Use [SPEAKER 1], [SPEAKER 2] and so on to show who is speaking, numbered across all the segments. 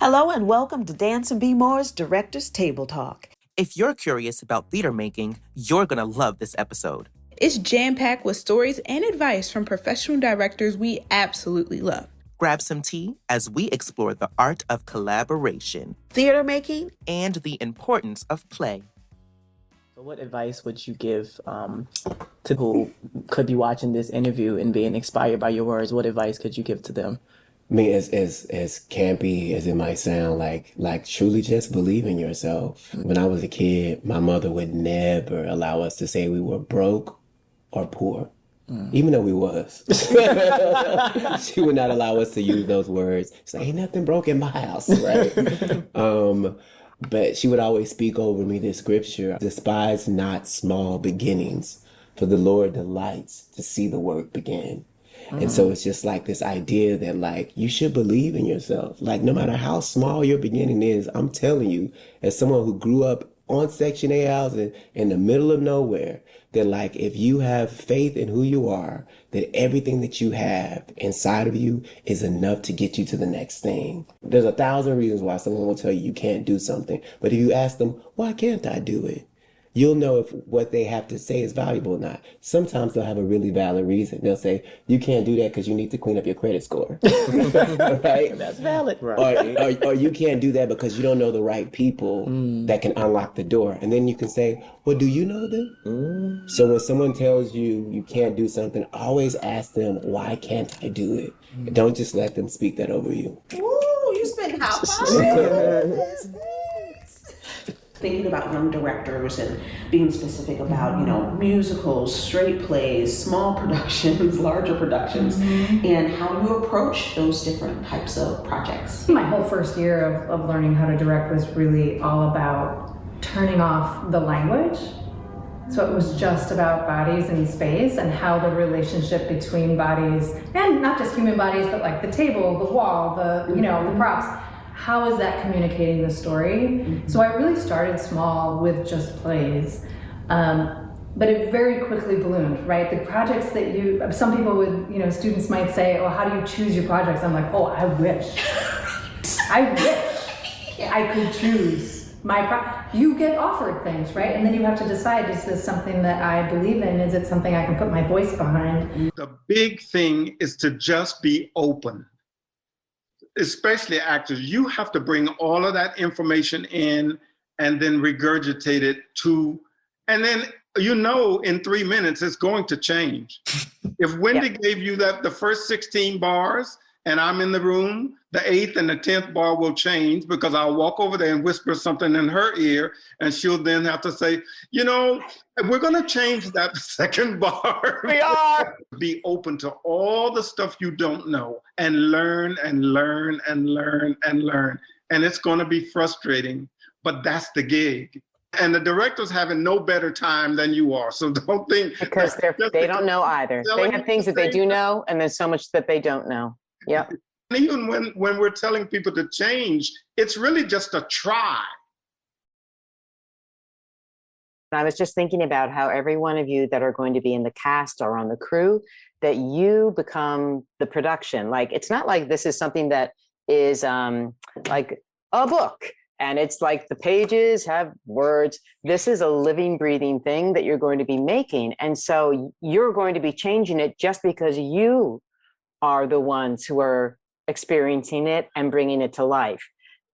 [SPEAKER 1] Hello and welcome to Dance and Bmore's Director's Table Talk.
[SPEAKER 2] If you're curious about theater making, you're going to love this episode.
[SPEAKER 3] It's jam-packed with stories and advice from professional directors we absolutely love.
[SPEAKER 2] Grab some tea as we explore the art of collaboration,
[SPEAKER 1] Theater making,
[SPEAKER 2] and the importance of play.
[SPEAKER 4] So what advice would you give to who could be watching this interview and being inspired by your words? What advice could you give to them?
[SPEAKER 5] I mean, as campy as it might sound, like truly just believe in yourself. When I was a kid, my mother would never allow us to say we were broke or poor, even though we was. She would not allow us to use those words. She's like, ain't nothing broke in my house, right? But she would always speak over me this scripture: despise not small beginnings, for the Lord delights to see the work begin. And so it's just like this idea that like you should believe in yourself. Like no matter how small your beginning is, I'm telling you, as someone who grew up on Section 8 housing in the middle of nowhere, that like if you have faith in who you are, that everything that you have inside of you is enough to get you to the next thing. There's 1,000 reasons why someone will tell you you can't do something. But if you ask them, why can't I do it? You'll know if what they have to say is valuable or not. Sometimes they'll have a really valid reason. They'll say, you can't do that because you need to clean up your credit score. Right?
[SPEAKER 4] That's valid. Right.
[SPEAKER 5] Or you can't do that because you don't know the right people that can unlock the door. And then you can say, well, do you know them? So when someone tells you you can't do something, always ask them, why can't I do it? Don't just let them speak that over you.
[SPEAKER 1] Ooh, you spent how far?
[SPEAKER 6] Thinking about young directors and being specific about, musicals, straight plays, small productions, larger productions, and how you approach those different types of projects.
[SPEAKER 7] My whole first year of learning how to direct was really all about turning off the language. So it was just about bodies and space and how the relationship between bodies, and not just human bodies, but like the table, the wall, the props. How is that communicating the story? So I really started small with just plays, but it very quickly ballooned, right? The projects that some people would, students might say, oh, how do you choose your projects? I'm like, oh, I wish I could choose you get offered things, right? And then you have to decide, is this something that I believe in? Is it something I can put my voice behind?
[SPEAKER 8] The big thing is to just be open. Especially actors, you have to bring all of that information in and then regurgitate it and then in 3 minutes it's going to change. If Wendy gave you the first 16 bars and I'm in the room, the 8th and the 10th bar will change because I'll walk over there and whisper something in her ear and she'll then have to say, we're going to change that second bar.
[SPEAKER 2] We are!
[SPEAKER 8] Be open to all the stuff you don't know and learn and learn and learn and learn. And it's going to be frustrating, but that's the gig. And the director's having no better time than you are. So don't think.
[SPEAKER 9] Because they don't know either. They have things that they do know, and there's so much that they don't know. Yep.
[SPEAKER 8] And even when we're telling people to change, it's really just a try.
[SPEAKER 9] I was just thinking about how every one of you that are going to be in the cast or on the crew, that you become the production. Like, it's not like this is something that is like a book and it's like the pages have words. This is a living, breathing thing that you're going to be making. And so you're going to be changing it just because you are the ones who are experiencing it and bringing it to life.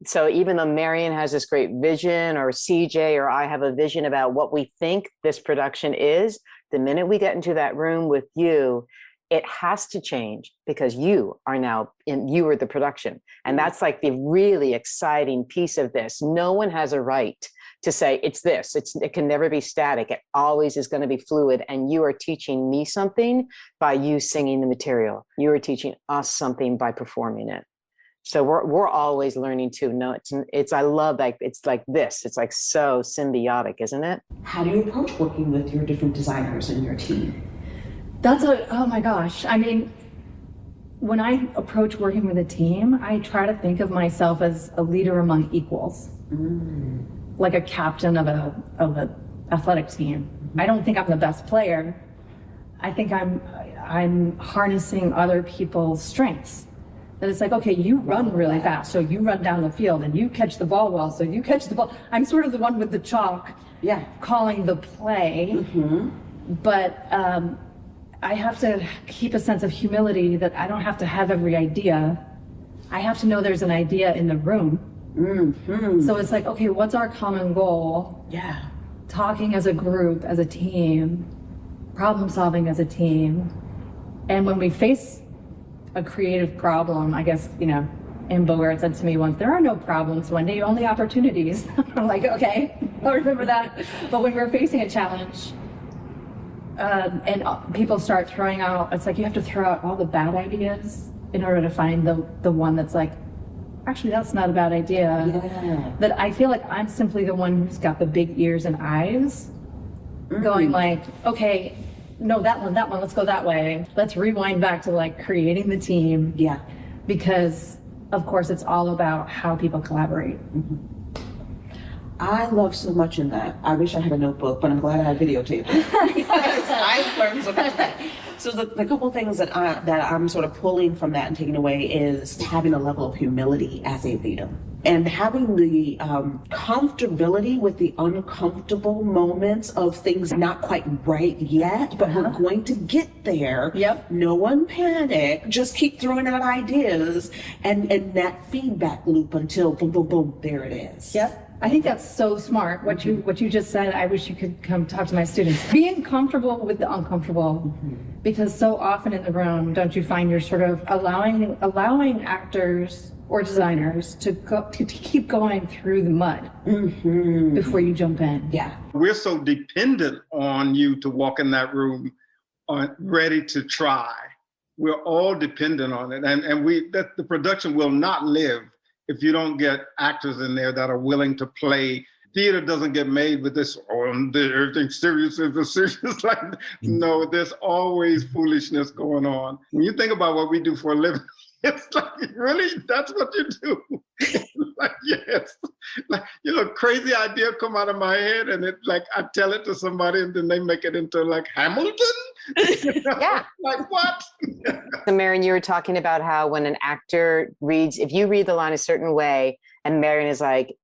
[SPEAKER 9] So even though Marion has this great vision, or CJ or I have a vision about what we think this production is, the minute we get into that room with you, it has to change because you are the production. And that's like the really exciting piece of this. No one has a right to say it's this. It can never be static. It always is going to be fluid. And you are teaching me something by you singing the material. You are teaching us something by performing it. So we're always learning too. No, it's I love that it's like this. It's like so symbiotic, isn't it?
[SPEAKER 6] How do you approach working with your different designers and your team?
[SPEAKER 7] Oh my gosh. I mean, when I approach working with a team, I try to think of myself as a leader among equals, like a captain of an athletic team. I don't think I'm the best player. I think I'm harnessing other people's strengths That it's like, okay, you run really fast, so you run down the field, and you catch the ball well, so you catch the ball. I'm sort of the one with the chalk, calling the play, but I have to keep a sense of humility that I don't have to have every idea. I have to know there's an idea in the room. So it's like, okay, what's our common goal? Talking as a group, as a team, problem solving as a team. And when we face a creative problem, I guess, and Bogart said to me once, there are no problems, Wendy, only opportunities. I'm like, okay, I'll remember that. But when we're facing a challenge, and people start throwing out, it's like you have to throw out all the bad ideas in order to find the one that's like, actually, that's not a bad idea. That I feel like I'm simply the one who's got the big ears and eyes, going like, okay, no, that one, let's go that way. Let's rewind back to like creating the team. Because of course it's all about how people collaborate.
[SPEAKER 6] I love so much in that. I wish I had a notebook, but I'm glad I videotaped it. I've learned so much. So the couple things that I'm sort of pulling from that and taking away is having a level of humility as a leader. And having the comfortability with the uncomfortable moments of things not quite right yet, but we're going to get there. No one panic. Just keep throwing out ideas and that feedback loop until boom, boom, boom, there it is.
[SPEAKER 7] I think that's so smart. What you just said, I wish you could come talk to my students. Being comfortable with the uncomfortable, because so often in the room, don't you find you're sort of allowing actors or designers to keep going through the mud before you jump in.
[SPEAKER 8] We're so dependent on you to walk in that room ready to try. We're all dependent on it. And the production will not live if you don't get actors in there that are willing to play. Theater doesn't get made with this, everything's serious, like, no, there's always foolishness going on. When you think about what we do for a living, it's like, really, that's what you do? Like, yes. Like, crazy idea come out of my head, and it like, I tell it to somebody, and then they make it into like Hamilton? Like, what?
[SPEAKER 9] So Marion, you were talking about how when an actor reads, if you read the line a certain way, and Marion is like,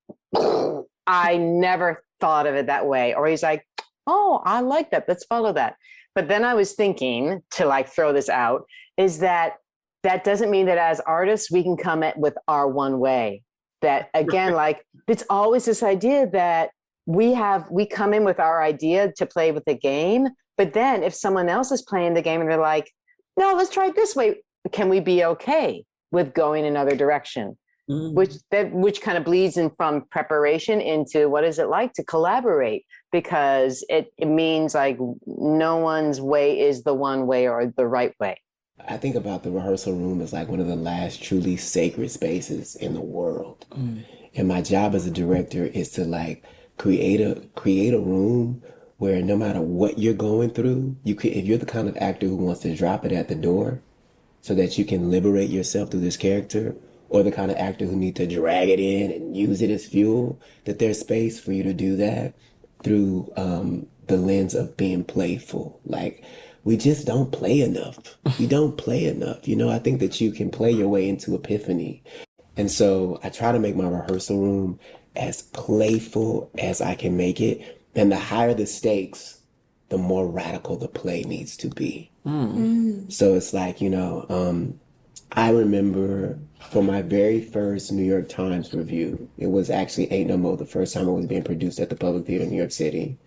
[SPEAKER 9] I never thought of it that way. Or he's like, oh, I like that. Let's follow that. But then I was thinking, to like throw this out, is that doesn't mean that as artists, we can come at with our one way. That again, like, it's always this idea that we come in with our idea to play with the game. But then if someone else is playing the game and they're like, no, let's try it this way. Can we be okay with going another direction? Which kind of bleeds in from preparation into what is it like to collaborate? Because it means like no one's way is the one way or the right way.
[SPEAKER 5] I think about the rehearsal room as like one of the last truly sacred spaces in the world. And my job as a director is to like create a room where no matter what you're going through, if you're the kind of actor who wants to drop it at the door so that you can liberate yourself through this character, or the kind of actor who need to drag it in and use it as fuel, that there's space for you to do that through the lens of being playful. Like, we just don't play enough. We don't play enough. I think that you can play your way into epiphany. And so I try to make my rehearsal room as playful as I can make it. And the higher the stakes, the more radical the play needs to be. So it's like, I remember for my very first New York Times review, it was actually Ain't No Mo, the first time it was being produced at the Public Theater in New York City.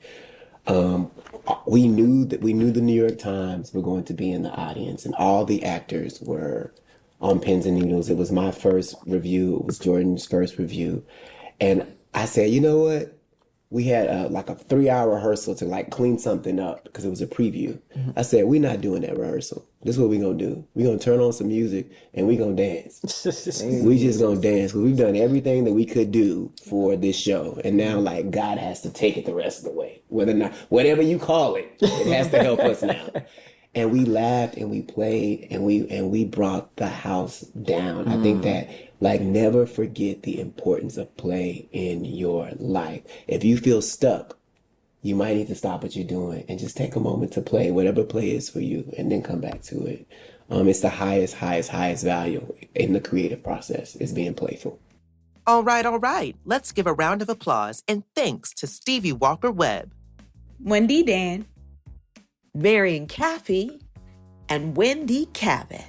[SPEAKER 5] We knew the New York Times were going to be in the audience, and all the actors were on pins and needles. It was my first review. It was Jordan's first review. And I said, you know what? We had like a 3-hour rehearsal to like clean something up because it was a preview. I said, we're not doing that rehearsal. This is what we're going to do. We're going to turn on some music and we're going to dance. We just going to dance because we've done everything that we could do for this show. And now like God has to take it the rest of the way. Whatever you call it, it has to help us now. And we laughed and we played and we brought the house down. I think that like never forget the importance of play in your life. If you feel stuck, you might need to stop what you're doing and just take a moment to play whatever play is for you and then come back to it. It's the highest value in the creative process is being playful.
[SPEAKER 2] All right. Let's give a round of applause and thanks to Stevie Walker-Webb,
[SPEAKER 3] Wendy Dan,
[SPEAKER 1] Marion Caffey, and Wendy Cabot.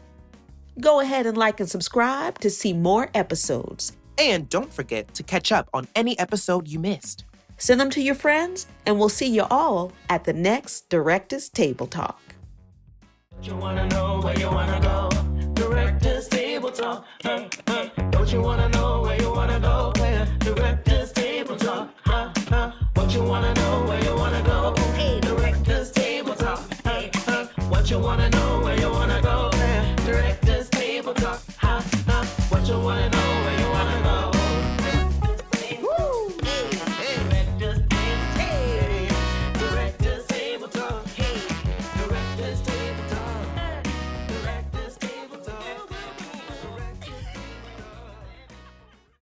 [SPEAKER 1] Go ahead and like and subscribe to see more episodes.
[SPEAKER 2] and don't forget to catch up on any episode you missed.
[SPEAKER 1] Send them to your friends, and we'll see you all at the next Directors Table Talk.
[SPEAKER 10] You wanna know where you wanna go? Directors Table Talk. Don't you wanna know?